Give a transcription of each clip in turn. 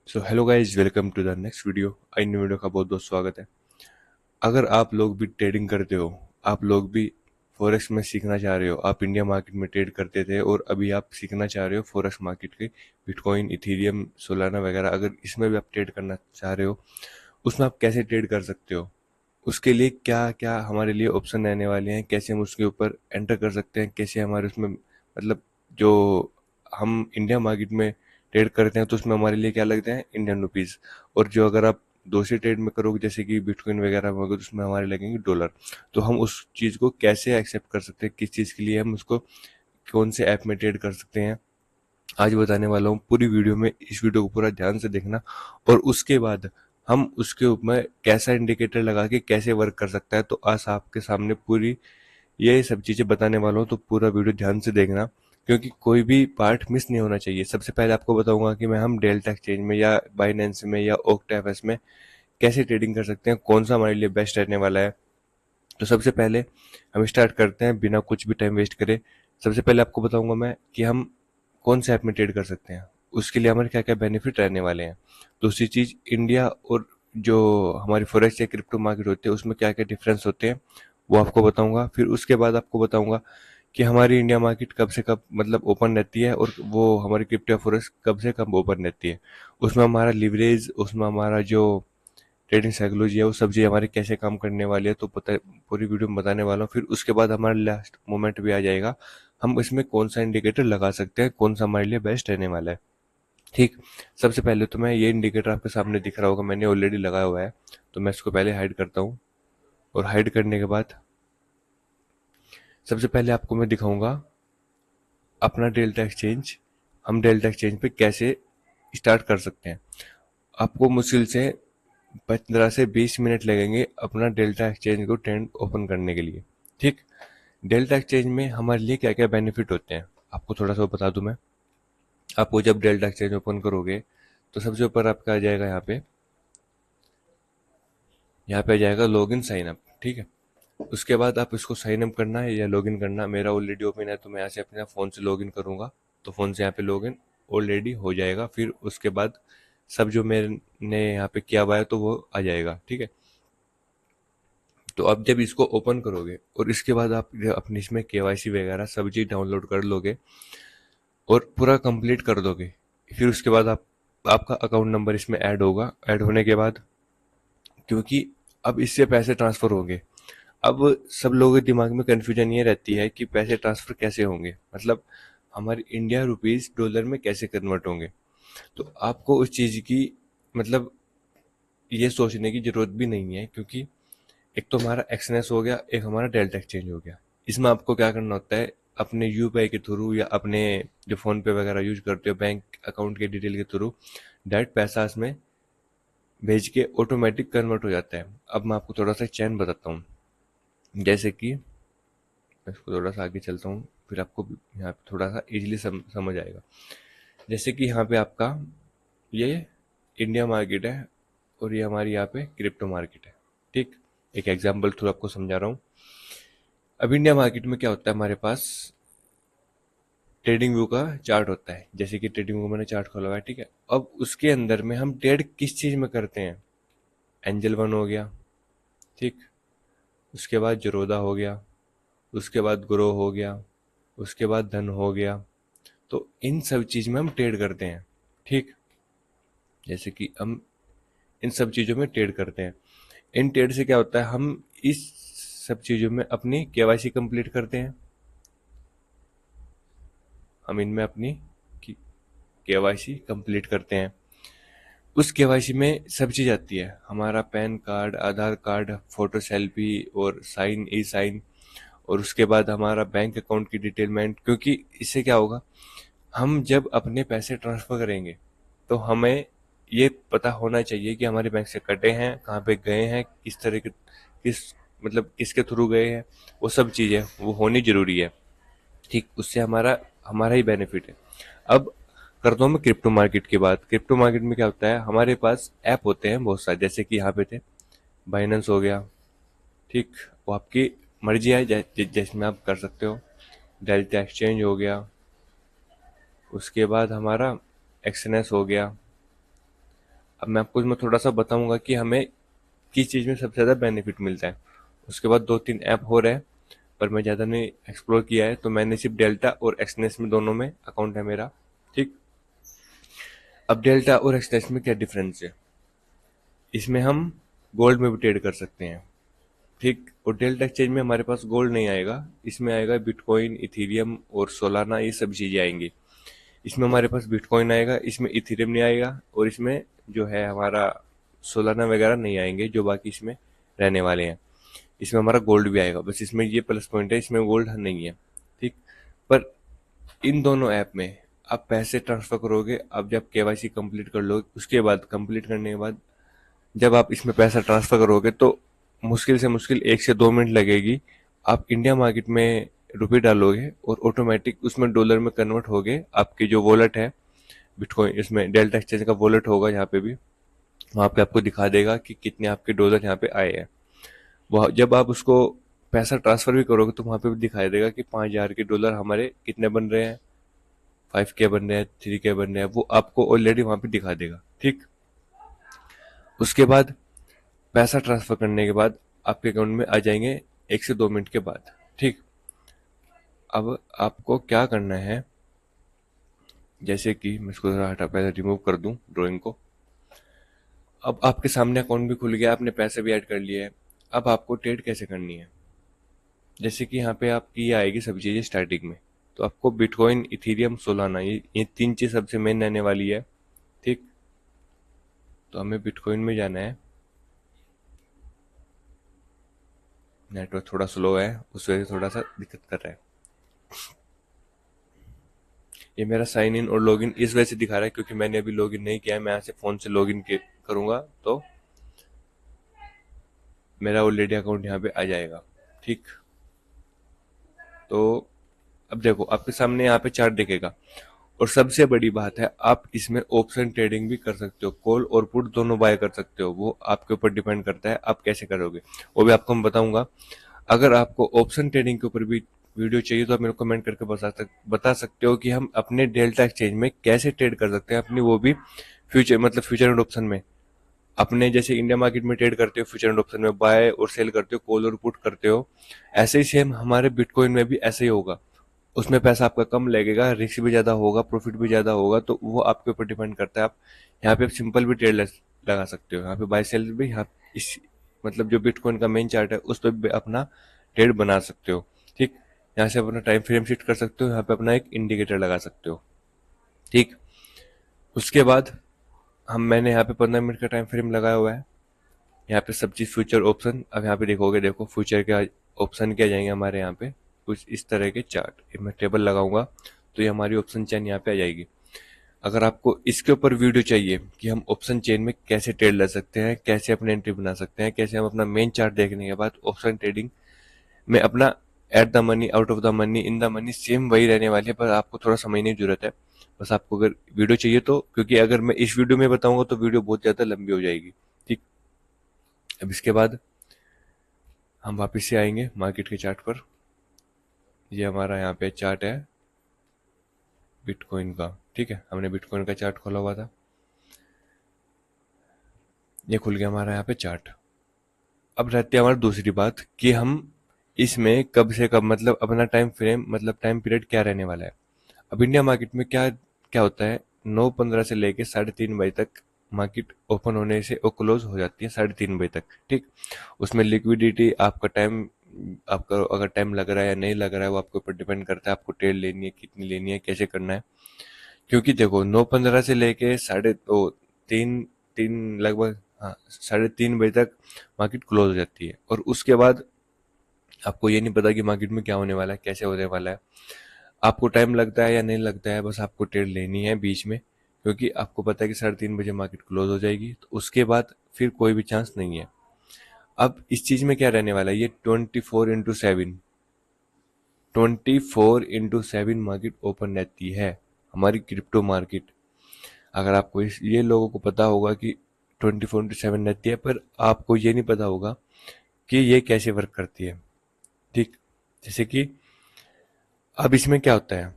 So hello guys, welcome to the next video. I new video का बहुत बहुत स्वागत है। अगर आप लोग भी ट्रेडिंग करते हो, आप लोग भी फॉरेक्स में सीखना चाह रहे हो, आप इंडिया मार्केट में ट्रेड करते थे और अभी आप सीखना चाह रहे हो फॉरेक्स मार्केट के बिटकॉइन, इथीरियम, सोलाना वगैरह, अगर इसमें भी आप ट्रेड करना चाह रहे हो, उसमें आप कैसे ट्रेड कर सकते हो, उसके लिए क्या क्या हमारे लिए ऑप्शन रहने वाले हैं, कैसे हम उसके ऊपर एंटर कर सकते हैं, कैसे हमारे उसमें मतलब जो हम इंडिया मार्केट में ट्रेड करते हैं तो उसमें हमारे लिए क्या लगते हैं, इंडियन रुपीस। और जो अगर आप दूसरे ट्रेड में करोगे जैसे कि बिटकॉइन वगैरह में होगा तो उसमें हमारे लगेंगे डॉलर। तो हम उस चीज़ को कैसे एक्सेप्ट कर सकते हैं, किस चीज़ के लिए हम उसको कौन से ऐप में ट्रेड कर सकते हैं, आज बताने वाला हूँ पूरी वीडियो में। इस वीडियो को पूरा ध्यान से देखना और उसके बाद हम उसके ऊपर कैसा इंडिकेटर लगा के कैसे वर्क कर सकता है, तो आज आपके सामने पूरी ये सब चीजें बताने वाला हूँ। तो पूरा वीडियो ध्यान से देखना क्योंकि कोई भी पार्ट मिस नहीं होना चाहिए। सबसे पहले आपको बताऊंगा कि मैं हम डेल्टा एक्सचेंज में या बाइनेंस में या ओक्टाएफएस में कैसे ट्रेडिंग कर सकते हैं, कौन सा हमारे लिए बेस्ट रहने वाला है। तो सबसे पहले हम स्टार्ट करते हैं बिना कुछ भी टाइम वेस्ट करे। सबसे पहले आपको बताऊंगा मैं कि हम कौन से ऐप में ट्रेड कर सकते हैं, उसके लिए हमारे क्या क्या बेनिफिट रहने वाले हैं। दूसरी चीज, इंडिया और जो हमारी फॉरेक्स या क्रिप्टो मार्केट होते हैं उसमें क्या क्या डिफरेंस होते हैं वो आपको बताऊंगा। फिर उसके बाद आपको बताऊंगा कि हमारी इंडिया मार्केट कब से कब मतलब ओपन रहती है और वो हमारी क्रिप्टो या फॉरेक्स कब से कब ओपन रहती है, उसमें हमारा लिवरेज, उसमें हमारा जो ट्रेडिंग साइकोलॉजी है वो सब चीज़ हमारी कैसे काम करने वाली है, तो पता पूरी वीडियो में बताने वाला हूँ। फिर उसके बाद हमारा लास्ट मोमेंट भी आ जाएगा, हम इसमें कौन सा इंडिकेटर लगा सकते हैं, कौन सा हमारे लिए बेस्ट रहने वाला है। ठीक, सबसे पहले तो मैं ये इंडिकेटर आपके सामने दिख रहा होगा, मैंने ऑलरेडी लगाया हुआ है, तो मैं इसको पहले हाइड करता हूँ। और हाइड करने के बाद सबसे पहले आपको मैं दिखाऊंगा अपना डेल्टा एक्सचेंज, हम डेल्टा एक्सचेंज पे कैसे स्टार्ट कर सकते हैं। आपको मुश्किल से 15 से 20 मिनट लगेंगे अपना डेल्टा एक्सचेंज को ट्रेंड ओपन करने के लिए। ठीक, डेल्टा एक्सचेंज में हमारे लिए क्या क्या बेनिफिट होते हैं आपको थोड़ा सा बता दूं मैं। आपको जब डेल्टा एक्सचेंज ओपन करोगे तो सबसे ऊपर आपका आ जाएगा यहाँ पे आ जाएगा लॉग इन साइन अप। ठीक है, उसके बाद आप इसको साइन अप करना है या लॉग इन करना, मेरा ऑलरेडी ओपन है तो मैं यहाँ से अपने फ़ोन से लॉग इन करूँगा, तो फ़ोन से यहाँ पे लॉग इन ऑलरेडी हो जाएगा। फिर उसके बाद सब जो मैंने यहाँ पे किया हुआ है तो वो आ जाएगा। ठीक है, तो अब जब इसको ओपन करोगे और इसके बाद आप अपनी इसमें केवाईसी वगैरह सब चीज़ डाउनलोड कर लोगे और पूरा कंप्लीट कर दोगे, फिर उसके बाद आपका अकाउंट नंबर इसमें ऐड होगा। ऐड होने के बाद क्योंकि अब इससे पैसे ट्रांसफर होंगे, अब सब लोगों के दिमाग में कन्फ्यूजन ये रहती है कि पैसे ट्रांसफर कैसे होंगे, मतलब हमारे इंडिया रुपीस डॉलर में कैसे कन्वर्ट होंगे। तो आपको उस चीज़ की मतलब ये सोचने की जरूरत भी नहीं है, क्योंकि एक तो हमारा एक्सनेस हो गया, एक हमारा डेल्टा एक्सचेंज हो गया। इसमें आपको क्या करना होता है, अपने यूपीआई के थ्रू या अपने जो फोन पे वगैरह यूज करते हो बैंक अकाउंट के डिटेल के थ्रू डायरेक्ट पैसा इसमें भेज के ऑटोमेटिक कन्वर्ट हो जाता है। अब मैं आपको थोड़ा सा चैन बताता हूँ, जैसे कि मैं इसको थोड़ा सा आगे चलता हूँ, फिर आपको यहाँ पे थोड़ा सा इजीली समझ आएगा। जैसे कि यहाँ पे आपका ये इंडिया मार्केट है और ये हमारी यहाँ पे क्रिप्टो मार्केट है। ठीक, एक एग्जांपल थ्रू आपको समझा रहा हूँ। अब इंडिया मार्केट में क्या होता है, हमारे पास ट्रेडिंग व्यू का चार्ट होता है, जैसे कि ट्रेडिंग व्यू मैंने चार्ट खोला हुआ है। ठीक है, अब उसके अंदर में हम ट्रेड किस चीज में करते हैं, एंजल वन हो गया, ठीक, उसके बाद जरोदा हो गया, उसके बाद ग्रो हो गया, उसके बाद धन हो गया। तो इन सब चीज में हम ट्रेड करते हैं। ठीक, जैसे कि हम इन सब चीजों में ट्रेड करते हैं। इन ट्रेड से क्या होता है, हम इस सब चीजों में अपनी केवाईसी कंप्लीट करते हैं, हम इनमें अपनी केवाईसी कंप्लीट करते हैं। उस केवाईसी में सब चीज आती है, हमारा पैन कार्ड, आधार कार्ड, फोटो सेल्फी और साइन, ई साइन, और उसके बाद हमारा बैंक अकाउंट की डिटेलमेंट। क्योंकि इससे क्या होगा, हम जब अपने पैसे ट्रांसफर करेंगे तो हमें ये पता होना चाहिए कि हमारे बैंक से कटे हैं, कहाँ पे गए हैं, किस तरह के किस मतलब किसके थ्रू गए हैं, वो सब चीज़ें वो होनी जरूरी है। ठीक, उससे हमारा हमारा ही बेनिफिट है। अब करता हूँ मैं क्रिप्टो मार्केट की बात। क्रिप्टो मार्केट में क्या होता है, हमारे पास ऐप होते हैं बहुत सारे, जैसे कि यहाँ पे थे बाइनेंस हो गया। ठीक, वो आपकी मर्जी है जिसमें आप कर सकते हो। डेल्टा एक्सचेंज हो गया, उसके बाद हमारा एक्सएनएस हो गया, अब मैं आपको इसमें थोड़ा सा बताऊंगा कि हमें किस चीज़ में सबसे ज़्यादा बेनिफिट मिलता है। उसके बाद 2-3 ऐप हो रहे हैं, पर मैं ज़्यादा नहीं एक्सप्लोर किया है, तो मैंने सिर्फ डेल्टा और एक्सनेस में दोनों में अकाउंट है मेरा। ठीक। अब डेल्टा और एक्सनेस में क्या डिफरेंस है? इसमें हम गोल्ड में भी ट्रेड कर सकते हैं। ठीक। और डेल्टा एक्सचेंज में हमारे पास गोल्ड नहीं आएगा, इसमें आएगा बिटकॉइन, इथीरियम और सोलाना, ये सब चीज़ें आएंगी। इसमें हमारे पास बिटकॉइन आएगा, इसमें इथीरियम नहीं आएगा, और इसमें जो है हमारा सोलाना वगैरह नहीं आएंगे, जो बाकी इसमें रहने वाले हैं। इसमें हमारा गोल्ड भी आएगा, बस इसमें ये प्लस पॉइंट है, इसमें गोल्ड नहीं है। ठीक। पर इन दोनों ऐप में आप पैसे ट्रांसफर करोगे, अब जब केवाईसी कंप्लीट कर लोगे, उसके बाद कंप्लीट करने के बाद जब आप इसमें पैसा ट्रांसफर करोगे तो मुश्किल से मुश्किल 1 से 2 मिनट लगेगी। आप इंडिया मार्केट में रुपये डालोगे और ऑटोमेटिक उसमें डॉलर में कन्वर्ट होगे। आपकी जो वॉलेट है बिटकॉइन, इसमें डेल्टा एक्सचेंज का वॉलेट होगा, यहाँ पे भी वहाँ पे आपको दिखा देगा कि कितने आपके डॉलर यहाँ पे आए हैं। वह जब आप उसको पैसा ट्रांसफर भी करोगे तो वहाँ पे भी दिखाई देगा कि 5,000 के डॉलर हमारे कितने बन रहे हैं, 5K बन रहे हैं, 3K बन रहे हैं, वो आपको ऑलरेडी वहाँ पे दिखा देगा। ठीक। उसके बाद पैसा ट्रांसफर करने के बाद आपके अकाउंट में आ जाएंगे 1 से 2 मिनट के बाद। ठीक। अब आपको क्या करना है, जैसे कि मैं इसको जरा हटा, पहले रिमूव कर दूं ड्राइंग को। अब आपके सामने अकाउंट भी खुल गया, आपने पैसे भी ऐड कर लिए हैं। अब आपको ट्रेड कैसे करनी है? जैसे कि यहाँ पे आपकी ये आएगी सभी चीज़ें स्टार्टिंग में, तो आपको बिटकॉइन, इथीरियम, सोलाना, ये 3 चीज़ सबसे मेन रहने वाली है। ठीक। तो हमें बिटकॉइन में जाना है। नेटवर्क थोड़ा स्लो है, उस वजह से थोड़ा सा दिक्कत कर रहा है। ये मेरा साइन इन और लॉगिन इस वजह से दिखा रहा है क्योंकि मैंने अभी लॉगिन नहीं किया है। मैं यहाँ से फ़ोन से लॉगिन करूँगा तो मेरा ऑलरेडी अकाउंट यहाँ पे आ जाएगा। ठीक। तो अब देखो आपके सामने यहाँ पे चार्ट दिखेगा, और सबसे बड़ी बात है आप इसमें ऑप्शन ट्रेडिंग भी कर सकते हो, कॉल और पुट दोनों बाय कर सकते हो। वो आपके ऊपर डिपेंड करता है आप कैसे करोगे, वो भी आपको मैं बताऊंगा। अगर आपको ऑप्शन ट्रेडिंग के ऊपर भी वीडियो चाहिए तो आप मेरे को कमेंट करके बता सकते हो कि हम अपने डेल्टा एक्सचेंज में कैसे ट्रेड कर सकते हैं अपनी, वो भी फ्यूचर मतलब फ्यूचर एंड ऑप्शन में। अपने जैसे इंडिया मार्केट में ट्रेड करते हो फ्यूचर एंड ऑप्शन में, बाय और सेल करते हो, कॉल और पुट करते हो, ऐसे ही सेम हमारे बिटकॉइन में भी ऐसे ही होगा। उसमें पैसा आपका कम लगेगा, रिस्क भी ज़्यादा होगा, प्रॉफिट भी ज़्यादा होगा, तो वो आपके ऊपर डिपेंड करता है। आप यहाँ पे सिंपल भी ट्रेड लगा सकते हो, यहाँ पे बाय सेल भी, यहाँ इस मतलब जो बिटकॉइन का मेन चार्ट है उस पर भी अपना ट्रेड बना सकते हो। ठीक। यहाँ से अपना टाइम फ्रेम सेट कर सकते हो, यहाँ पे अपना एक इंडिकेटर लगा सकते हो। ठीक। उसके बाद मैंने यहाँ पे 15 मिनट का टाइम फ्रेम लगाया हुआ है। यहाँ पे सब चीज़ फ्यूचर ऑप्शन, अब यहाँ पे देखोगे, देखो फ्यूचर के ऑप्शन क्या जाएंगे हमारे यहाँ पे कुछ इस तरह के चार्ट। मैं टेबल लगाऊंगा तो ये हमारी ऑप्शन चेन यहाँ पे आ जाएगी। अगर आपको इसके ऊपर वीडियो चाहिए कि हम ऑप्शन चेन में कैसे ट्रेड ले सकते हैं, कैसे अपने एंट्री बना सकते हैं, कैसे हम अपना मेन चार्ट देखने के बाद ऑप्शन ट्रेडिंग में अपना at the money, out of the money, in the money same वही रहने वाली है, पर आपको थोड़ा समझने की जरूरत है। बस आपको अगर वीडियो चाहिए तो, क्योंकि अगर मैं इस वीडियो में बताऊंगा तो वीडियो बहुत ज़्यादा लंबी हो जाएगी। ठीक। अब इसके बाद हम वापस से आएंगे मार्केट के चार्ट पर। ये हमारा यहाँ पे चार्ट है बिटकॉइन का। ठीक है, हमने बिटकॉइन का चार्ट खोला हुआ था, ये खुल गया हमारा यहाँ पे चार्ट। अब रहती है हमारी दूसरी बात कि हम इसमें कब से कब मतलब अपना टाइम फ्रेम मतलब टाइम पीरियड क्या रहने वाला है। अब इंडिया मार्केट में क्या क्या होता है, 9:15 से लेके 3:30 बजे तक मार्केट ओपन होने से और क्लोज हो जाती है 3:30 बजे तक। ठीक। उसमें लिक्विडिटी आपका टाइम, आपका अगर टाइम लग रहा है या नहीं लग रहा है वो आपके ऊपर डिपेंड करता है, आपको ट्रेड लेनी है, कितनी लेनी है, कैसे करना है। क्योंकि देखो 9:15 से लेके साढ़े दो तीन तीन लगभग, हाँ, 3:30 बजे तक मार्केट क्लोज हो जाती है, और उसके बाद आपको ये नहीं पता कि मार्केट में क्या होने वाला है, कैसे होने वाला है। आपको टाइम लगता है या नहीं लगता है, बस आपको ट्रेड लेनी है बीच में, क्योंकि आपको पता है कि 3:30 बजे मार्केट क्लोज हो जाएगी, तो उसके बाद फिर कोई भी चांस नहीं है। अब इस चीज में क्या रहने वाला है, ये 24x7 मार्केट ओपन रहती है, हमारी क्रिप्टो मार्केट। अगर आपको ये लोगों को पता होगा कि 24x7 रहती है, पर आपको ये नहीं पता होगा कि ये कैसे वर्क करती है। ठीक। जैसे कि अब इसमें क्या होता है,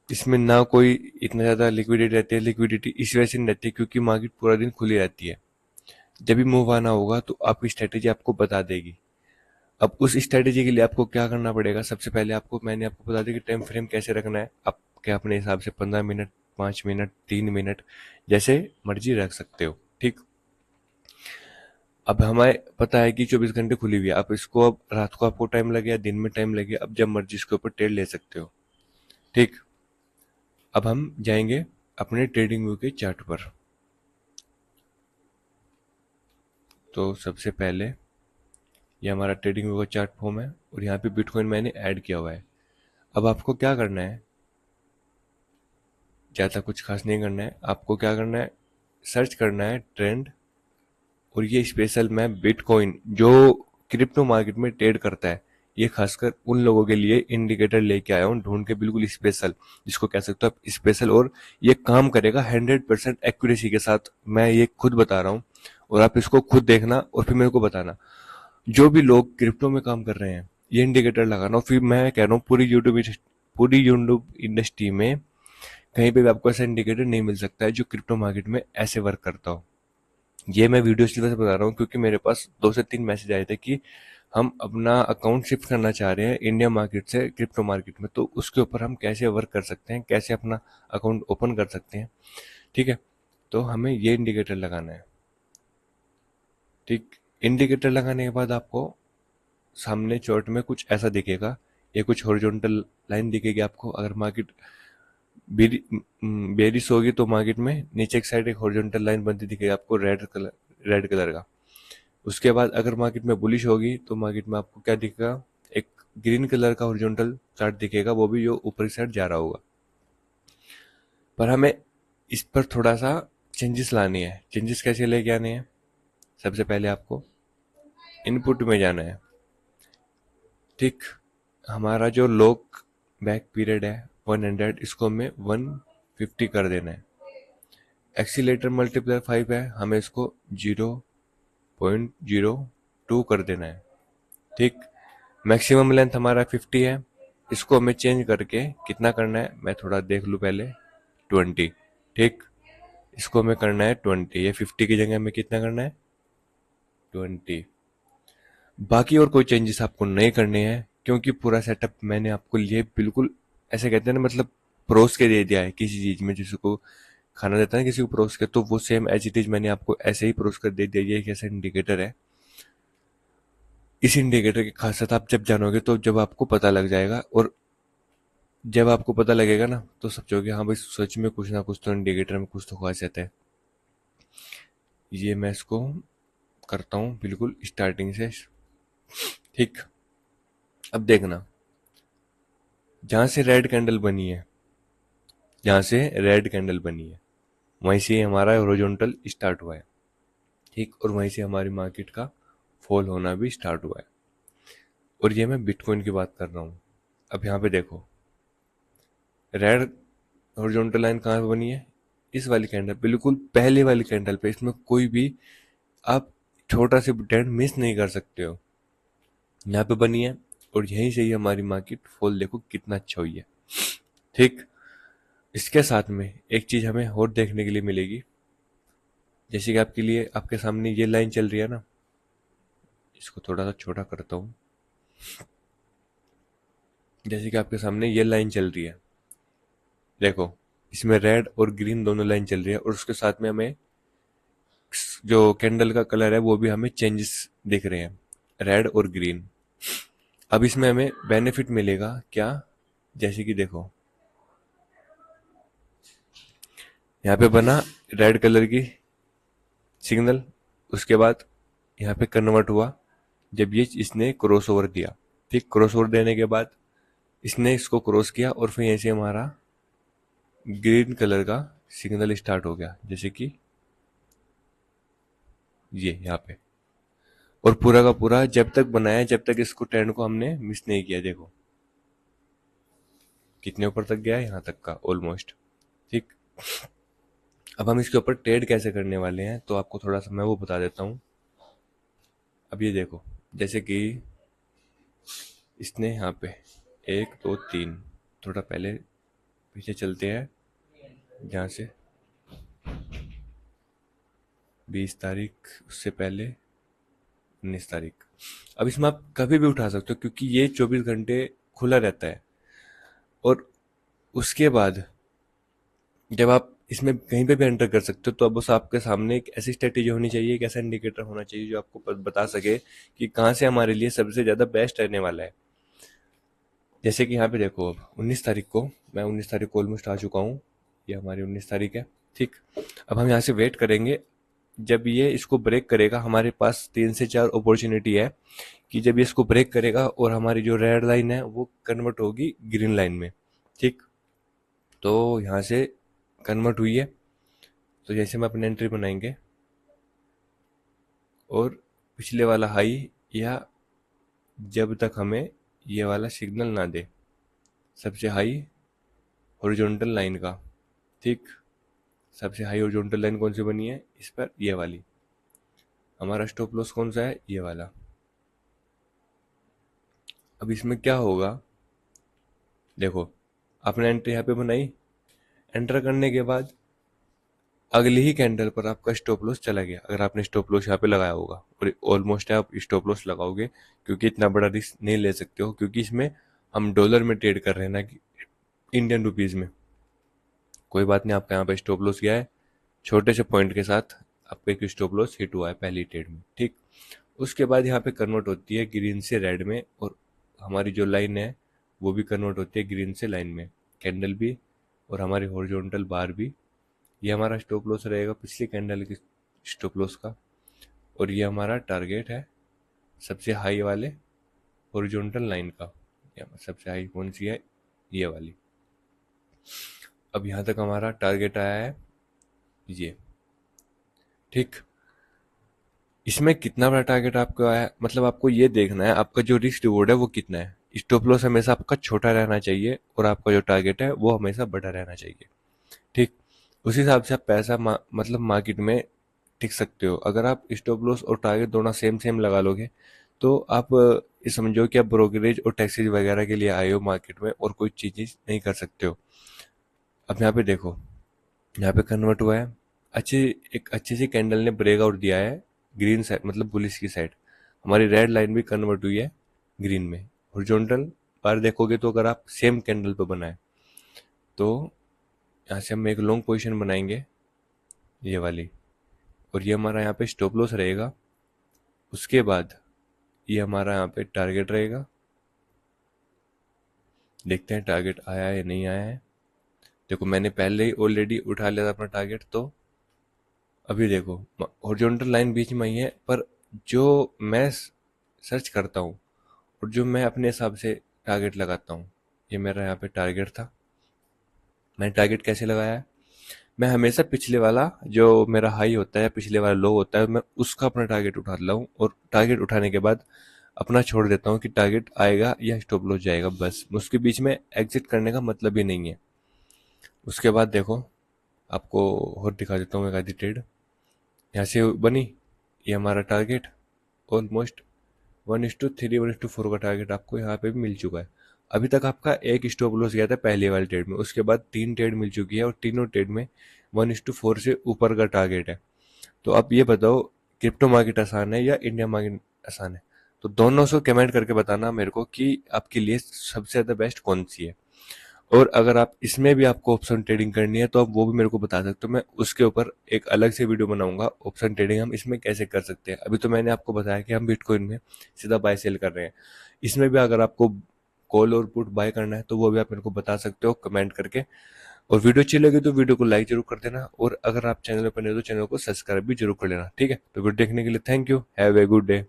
इसमें ना कोई इतना ज़्यादा लिक्विडिटी रहती है, लिक्विडिटी इस वजह से नहीं रहती है क्योंकि मार्केट पूरा दिन खुली रहती है। जब भी मूव आना होगा तो आपकी स्ट्रेटेजी आपको बता देगी। अब उस स्ट्रेटेजी के लिए आपको क्या करना पड़ेगा, सबसे पहले मैंने आपको बता दिया कि टाइम फ्रेम कैसे रखना है। आप क्या अपने हिसाब से 15 मिनट, 5 मिनट, 3 मिनट जैसे मर्जी रख सकते हो। ठीक। अब हमें पता है कि 24 घंटे खुली हुई है। अब इसको, अब रात को आपको टाइम लगे या दिन में टाइम लगे, अब जब मर्जी इसके ऊपर ट्रेड ले सकते हो। ठीक। अब हम जाएंगे अपने ट्रेडिंग व्यू के चार्ट पर। तो सबसे पहले ये हमारा ट्रेडिंग व्यू का चार्ट फॉर्म है और यहाँ पे बिटकॉइन मैंने ऐड किया हुआ है। अब आपको क्या करना है, ज़्यादा कुछ खास नहीं करना है। आपको क्या करना है, सर्च करना है ट्रेंड। और ये स्पेशल मैं बिटकॉइन जो क्रिप्टो मार्केट में ट्रेड करता है, ये खासकर उन लोगों के लिए इंडिकेटर लेके आया हूँ ढूंढ के, बिल्कुल स्पेशल, जिसको कह सकते हो आप स्पेशल। और ये काम करेगा 100% एक्यूरेसी के साथ, मैं ये खुद बता रहा हूँ। और आप इसको खुद देखना और फिर मेरे को बताना। जो भी लोग क्रिप्टो में काम कर रहे हैं, ये इंडिकेटर लगाना। और फिर मैं कह रहा हूँ पूरी यूट्यूब इंडस्ट्री में कहीं पे भी आपको ऐसा इंडिकेटर नहीं मिल सकता है जो क्रिप्टो मार्केट में ऐसे वर्क करता हो। ये मैं वीडियो इस वजह से बता रहा हूँ क्योंकि मेरे पास 2 से 3 मैसेज आए थे कि हम अपना अकाउंट शिफ्ट करना चाह रहे हैं इंडिया मार्केट से क्रिप्टो मार्केट में, तो उसके ऊपर हम कैसे वर्क कर सकते हैं, कैसे अपना अकाउंट ओपन कर सकते हैं। ठीक है। तो हमें ये इंडिकेटर लगाना है। ठीक। इंडिकेटर लगाने के बाद आपको सामने चार्ट में कुछ ऐसा दिखेगा। ये कुछ हॉरिजॉन्टल लाइन दिखेगी आपको। अगर मार्केट बेरिश होगी तो मार्केट में नीचे की साइड एक हॉरिजॉन्टल लाइन बनती दिखेगी आपको, रेड कलर का। उसके बाद अगर मार्केट में बुलिश होगी तो मार्केट में आपको क्या दिखेगा, एक ग्रीन कलर का हॉरिजॉन्टल चार्ट दिखेगा, वो भी जो ऊपर की साइड जा रहा होगा। पर हमें इस पर थोड़ा सा चेंजेस लाने हैं। चेंजेस कैसे लेके आने हैं, सबसे पहले आपको इनपुट में जाना है। ठीक। हमारा जो लॉक बैक पीरियड है 100, इसको हमें 150 कर देना है। एक्सीलेटर मल्टीप्लाई 5 है, हमें इसको 0.02 कर देना है। ठीक। मैक्सिमम लेंथ हमारा 50 है, इसको हमें चेंज करके कितना करना है मैं थोड़ा देख लूँ पहले। 20। ठीक। इसको हमें करना है 20, ये 50 की जगह हमें कितना करना है, 20। बाकी और कोई चेंजेस आपको नहीं करने हैं क्योंकि पूरा सेटअप मैंने आपको लिए बिल्कुल, ऐसे कहते हैं ना, मतलब परोस के दे दिया है। किसी चीज में जिसको खाना देता है ना किसी को परोस के, तो वो सेम एज इट इज मैंने आपको ऐसे ही परोस कर दे दिया। ये एक ऐसा इंडिकेटर है। इस इंडिकेटर की खासियत आप जब जानोगे तो जब आपको पता लग जाएगा, और जब आपको पता लगेगा ना तो सोचोगे हाँ भाई सच में कुछ ना कुछ तो इंडिकेटर में कुछ तो खासियत है। ये मैं इसको करता हूँ बिल्कुल स्टार्टिंग से। ठीक। अब देखना, जहां से रेड कैंडल बनी है, जहां से रेड कैंडल बनी है वहीं से हमारा हॉरिजॉन्टल स्टार्ट हुआ है। ठीक। और वहीं से हमारी मार्केट का फॉल होना भी स्टार्ट हुआ है। और ये मैं बिटकॉइन की बात कर रहा हूँ। अब यहाँ पे देखो, रेड हॉरिजॉन्टल लाइन कहाँ पे बनी है, इस वाली कैंडल, बिल्कुल पहले वाली कैंडल पे। इसमें कोई भी आप छोटा सा ट्रेंड मिस नहीं कर सकते हो। यहाँ पे बनी है और यहीं से ही हमारी मार्केट फॉल देखो कितना अच्छा हुई है। ठीक। इसके साथ में एक चीज हमें और देखने के लिए मिलेगी। जैसे कि आपके लिए, आपके सामने ये लाइन चल रही है ना, इसको थोड़ा सा छोटा करता हूँ। जैसे कि आपके सामने ये लाइन चल रही है, देखो इसमें रेड और ग्रीन दोनों लाइन चल रही है। और उसके साथ में हमें जो कैंडल का कलर है वो भी हमें चेंजेस दिख रहे हैं, रेड और ग्रीन। अब इसमें हमें बेनिफिट मिलेगा क्या, जैसे कि देखो यहाँ पे बना रेड कलर की सिग्नल, उसके बाद यहाँ पे कन्वर्ट हुआ जब ये इसने क्रॉस ओवर दिया। ठीक। क्रॉस ओवर देने के बाद इसने इसको क्रॉस किया और फिर यहीं से हमारा ग्रीन कलर का सिग्नल स्टार्ट हो गया, जैसे कि ये यहाँ पे। और पूरा का पूरा जब तक बनाया, जब तक इसको ट्रेंड को हमने मिस नहीं किया, देखो कितने ऊपर तक गया है, यहाँ तक का ऑलमोस्ट। ठीक। अब हम इसके ऊपर ट्रेड कैसे करने वाले हैं तो आपको थोड़ा सा मैं वो बता देता हूँ। अब ये देखो, जैसे कि इसने यहाँ पे 1 2 3, थोड़ा पहले पीछे चलते हैं यहाँ से 20 तारीख, उससे पहले 19 तारीख। अब इसमें आप कभी भी उठा सकते हो क्योंकि ये 24 घंटे खुला रहता है। और उसके बाद जब आप इसमें कहीं पे भी एंटर कर सकते हो तो अब बस आपके सामने एक ऐसी स्ट्रेटेजी होनी चाहिए, एक ऐसा इंडिकेटर होना चाहिए जो आपको बता सके कि कहाँ से हमारे लिए सबसे ज़्यादा बेस्ट रहने वाला है। जैसे कि यहाँ पे देखो, अब 19 तारीख को, मैं 19 तारीख को ऑलमोस्ट आ चुका हूँ। ये हमारी 19 तारीख है, ठीक। अब हम यहाँ से वेट करेंगे। जब ये इसको ब्रेक करेगा, हमारे पास 3 से 4 अपॉर्चुनिटी है कि जब ये इसको ब्रेक करेगा और हमारी जो रेड लाइन है वो कन्वर्ट होगी ग्रीन लाइन में, ठीक। तो यहाँ से कन्वर्ट हुई है, तो जैसे हम अपने एंट्री बनाएंगे और पिछले वाला हाई, या जब तक हमें ये वाला सिग्नल ना दे सबसे हाई हॉरिजॉन्टल लाइन का, ठीक। सबसे हाई हॉरिजॉन्टल लाइन कौन सी बनी है इस पर, ये वाली। हमारा स्टॉप लॉस कौन सा है, ये वाला। अब इसमें क्या होगा, देखो आपने एंट्री यहाँ पे बनाई, एंटर करने के बाद अगली ही कैंडल पर आपका स्टॉप लॉस चला गया। अगर आपने स्टॉप लॉस यहाँ पे लगाया होगा, और ऑलमोस्ट आप स्टॉप लॉस लगाओगे क्योंकि इतना बड़ा रिस्क नहीं ले सकते हो, क्योंकि इसमें हम डॉलर में ट्रेड कर रहे हैं ना कि इंडियन रुपीज में। कोई बात नहीं, आपका यहाँ पे स्टॉप लॉस गया है, छोटे से पॉइंट के साथ आपका एक स्टॉप लॉस हिट हुआ है पहली ट्रेड में, ठीक। उसके बाद यहाँ पे कन्वर्ट होती है ग्रीन से रेड में, और हमारी जो लाइन है वो भी कन्वर्ट होती है ग्रीन से लाइन में, कैंडल भी और हमारी हॉरिजॉन्टल बार भी। ये हमारा स्टॉप लॉस रहेगा पिछली कैंडल की स्टॉप लॉस का, और ये हमारा टारगेट है सबसे हाई वाले हॉरिजॉन्टल लाइन का। सबसे हाई कौन सी है, ये वाली। अब यहाँ तक हमारा टारगेट आया है ये, ठीक। इसमें कितना बड़ा टारगेट आपका आया, मतलब आपको ये देखना है आपका जो रिस्क रिवॉर्ड है वो कितना है। स्टॉप लॉस हमेशा आपका छोटा रहना चाहिए और आपका जो टारगेट है वो हमेशा बड़ा रहना चाहिए, ठीक। उस हिसाब से आप पैसा मतलब मार्केट में टिक सकते हो। अगर आप स्टॉप लॉस और टारगेट दोनों सेम सेम लगा लोगे तो आप ये समझो कि आप ब्रोकरेज और टैक्सेज वगैरह के लिए आए हो मार्केट में और कोई चीज नहीं कर सकते हो। अब यहाँ पे देखो, यहाँ पे कन्वर्ट हुआ है, अच्छी एक अच्छी सी कैंडल ने ब्रेकआउट दिया है ग्रीन साइड, मतलब बुलिश की साइड। हमारी रेड लाइन भी कन्वर्ट हुई है ग्रीन में। हॉरिजॉन्टल बार देखोगे तो अगर आप सेम कैंडल पे बनाए तो यहाँ से हम एक लॉन्ग पोजीशन बनाएंगे, ये वाली, और ये हमारा यहाँ पे स्टॉप लॉस रहेगा। उसके बाद ये हमारा यहाँ पे टारगेट रहेगा। देखते हैं टारगेट आया है या नहीं आया है। देखो मैंने पहले ही ऑलरेडी उठा लिया था अपना टारगेट, तो अभी देखो हॉरिजॉन्टल लाइन बीच में ही है, पर जो मैं सर्च करता हूँ और जो मैं अपने हिसाब से टारगेट लगाता हूँ, ये मेरा यहाँ पे टारगेट था। मैंने टारगेट कैसे लगाया है, मैं हमेशा पिछले वाला जो मेरा हाई होता है, पिछले वाला लो होता है, मैं उसका अपना टारगेट उठा लेता हूँ, और टारगेट उठाने के बाद अपना छोड़ देता हूँ कि टारगेट आएगा या स्टॉप लॉस जाएगा, बस उसके बीच में एग्जिट करने का मतलब ही नहीं है। उसके बाद देखो आपको और दिखा देता हूँ एक आधी ट्रेड यहाँ से बनी। ये हमारा टारगेट ऑलमोस्ट 1:3 1:4 का टारगेट आपको यहाँ पे भी मिल चुका है। अभी तक आपका एक स्टॉप लॉस गया था पहले वाले ट्रेड में, उसके बाद 3 ट्रेड मिल चुकी है और तीनों ट्रेड में 1:4 से ऊपर का टारगेट है। तो आप ये बताओ, क्रिप्टो मार्केट आसान है या इंडिया मार्केट आसान है? तो दोनों से कमेंट करके बताना मेरे को कि आपके लिए सबसे ज़्यादा बेस्ट कौन सी है। और अगर आप इसमें भी आपको ऑप्शन ट्रेडिंग करनी है तो आप वो भी मेरे को बता सकते हो, मैं उसके ऊपर एक अलग से वीडियो बनाऊंगा, ऑप्शन ट्रेडिंग हम इसमें कैसे कर सकते हैं। अभी तो मैंने आपको बताया कि हम बिटकॉइन में सीधा बाय सेल कर रहे हैं। इसमें भी अगर आपको कॉल और पुट बाय करना है तो वो भी आप मेरे को बता सकते हो कमेंट करके। और वीडियो अच्छी लगी तो वीडियो को लाइक जरूर कर देना, और अगर आप चैनल पर नए हो तो चैनल को सब्सक्राइब भी जरूर कर लेना, ठीक है। तो वीडियो देखने के लिए thank you, have a good day.